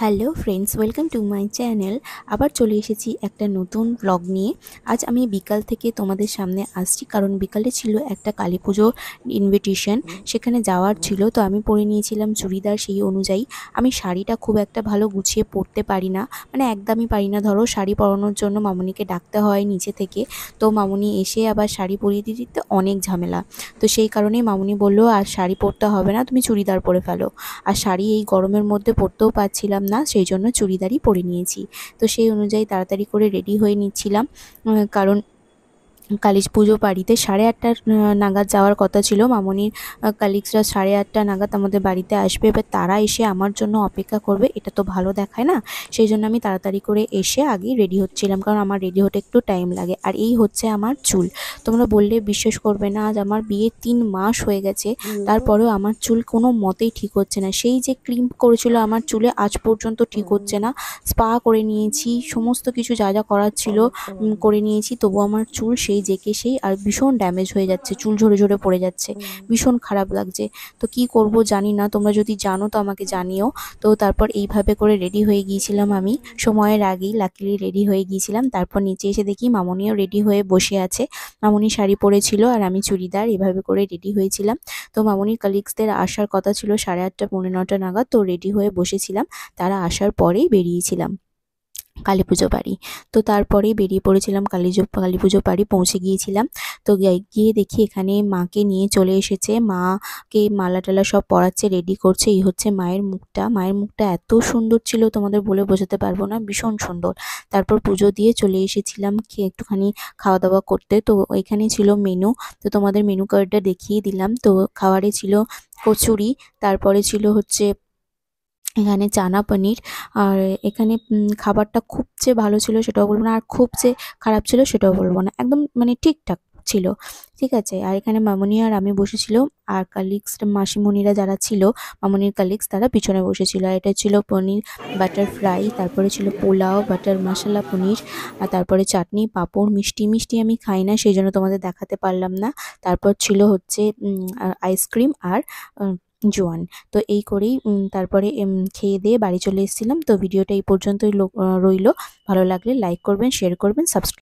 Hello friends, welcome to my channel. আবার চলে এসেছি একটা নতুন ব্লগ নিয়ে। আজ আমি বিকাল থেকে তোমাদের সামনে আসছি, কারণ বিকালে ছিল একটা কালী পুজো ইনভিটেশন, সেখানে যাওয়ার ছিল। তো আমি পরে নিয়েছিলাম চুড়িদার। সেই অনুযায়ী আমি শাড়িটা খুব একটা ভালো গুছিয়ে পরতে পারি না, মানে একদমই পারি না। ধরো শাড়ি পরানোর জন্য মামুনিকে ডাকতে হয় নিচে থেকে, তো মামুনি এসে আবার শাড়ি পরিয়ে দিতে অনেক ঝামেলা। তো সেই কারণেই মামুনি বললো আর শাড়ি পরতে হবে না, তুমি চুড়িদার পরে ফেলো। আর শাড়ি এই গরমের মধ্যে পরতেও পারছিলাম না, সেই জন্য চুড়িদারই পরে নিয়েছি। তো সেই অনুযায়ী তাড়াতাড়ি করে রেডি হয়ে নিচ্ছিলাম, কারণ কালী পুজো বাড়িতে 8:30 নাগাদ যাওয়ার কথা ছিল। মামনির কালিগসরা 8:30 নাগাদ আমাদের বাড়িতে আসবে। এবার তারা এসে আমার জন্য অপেক্ষা করবে, এটা তো ভালো দেখায় না। সেই জন্য আমি তাড়াতাড়ি করে এসে আগেই রেডি হচ্ছিলাম, কারণ আমার রেডি হতে একটু টাইম লাগে। আর এই হচ্ছে আমার চুল। তোমরা বললে বিশ্বাস করবে না, আজ আমার বিয়ে 3 মাস হয়ে গেছে, তারপরেও আমার চুল কোনো মতেই ঠিক হচ্ছে না। সেই যে ক্রিম করেছিল আমার চুলে, আজ পর্যন্ত ঠিক হচ্ছে না। স্পা করে নিয়েছি, সমস্ত কিছু যা যা করার ছিল করে নিয়েছি, তবু আমার চুল সেই জেকে সেই, আর ভীষণ ড্যামেজ হয়ে যাচ্ছে, চুল ঝরে ঝরে পড়ে যাচ্ছে, ভীষণ খারাপ লাগছে। তো কি করব জানি না, তোমরা যদি জানো তো আমাকে জানিও। তো তারপর এইভাবে করে রেডি হয়ে গিয়েছিলাম আমি, সময়ের আগেই লাকিলি রেডি হয়ে গিয়েছিলাম। তারপর নিচে এসে দেখি মামনিও রেডি হয়ে বসে আছে। মামনি শাড়ি পরেছিল আর আমি চুড়িদার, এভাবে করে রেডি হয়েছিলাম। তো মামনির কালিগসদের আসার কথা ছিল 8:30 পৌনে 9টা নাগাদ, তো রেডি হয়ে বসেছিলাম। তারা আসার পরেই বেরিয়েছিলাম কালী পুজো বাড়ি। তো তারপরেই বেরিয়ে পড়েছিলাম কালী পুজো বাড়ি পৌঁছে গিয়েছিলাম। তো গিয়ে দেখি এখানে মাকে নিয়ে চলে এসেছে, মাকে মালা টালা সব পরাচ্ছে, রেডি করছে। এই হচ্ছে মায়ের মুখটা। মায়ের মুখটা এত সুন্দর ছিল, তোমাদের বলে বোঝাতে পারবো না, ভীষণ সুন্দর। তারপর পুজো দিয়ে চলে এসেছিলাম একটুখানি খাওয়া দাওয়া করতে। তো এখানে ছিল মেনু, তো তোমাদের মেনু কার্ডটা দেখিয়ে দিলাম। তো খাবারে ছিল কচুরি, তারপরে ছিল হচ্ছে এখানে চানা পনির। আর এখানে খাবারটা খুব যে ভালো ছিল সেটাও বলবো না, আর খুব যে খারাপ ছিল সেটাও বলবো না, একদম মানে ঠিকঠাক ছিল। ঠিক আছে। আর এখানে মামনি আর আমি বসেছিল, আর কালিগস মাসিমণিরা যারা ছিল, মামনির কালিগস, তারা পিছনে বসেছিল। আর এটা ছিল পনির বাটার ফ্রাই, তারপরে ছিল পোলাও বাটার মশলা পনির, আর তারপরে চাটনি পাঁপড় মিষ্টি। মিষ্টি আমি খাই না, সেই জন্য তোমাদের দেখাতে পারলাম না। তারপর ছিল হচ্ছে আইসক্রিম আর জোয়ান। তো এই করেই তারপরে খেয়ে দিয়ে বাড়ি চলে এসেছিলাম। তো ভিডিওটা এই পর্যন্তই রইলো। ভালো লাগলে লাইক করবেন, শেয়ার করবেন, সাবস্ক্রাইব